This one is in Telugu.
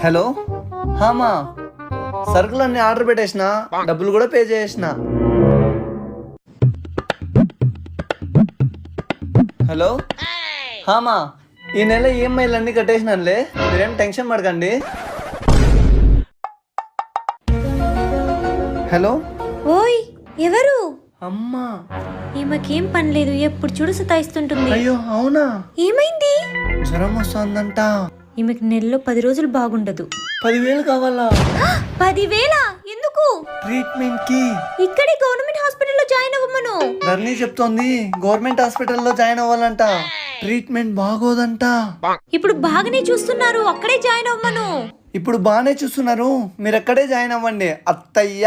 హలో హామా, సరుకులన్నీ ఆర్డర్ పెట్టేసిన, డబ్బులు కూడా పే చేసిన. హలో హామా, ఈ నెల ఈఎంఐలు అన్నీ కట్టేసినానులే, మీరేం టెన్షన్ పడకండి. హలో ఓయ్ ఎవరు? అమ్మా. ఈమెకేం పని లేదు, ఎప్పుడు చూడు సతాయిస్తుంటుంది. అయ్యో అవునా, ఏమైంది? జ్వరం వస్తుందంట. ఈమెకి నెలలో 10 రోజులు బాగుండదు. 10,000 కావాలా? 10,000 ఎందుకు? ట్రీట్మెంట్ కి. ఇక్కడే గవర్నమెంట్ హాస్పిటల్లో జాయిన్ అవ్వమను. ధర్ని చెప్తోంది గవర్నమెంట్ హాస్పిటల్లో జాయిన్ అవ్వాలంట, ట్రీట్మెంట్ బాగోదంట. ఇప్పుడు బాగానే చూస్తున్నారు, అక్కడే జాయిన్ అవ్వమను. ఇప్పుడు బాగానే చూస్తున్నారు, మీరు ఎక్కడే జాయిన్ అవ్వండి అత్తయ్య.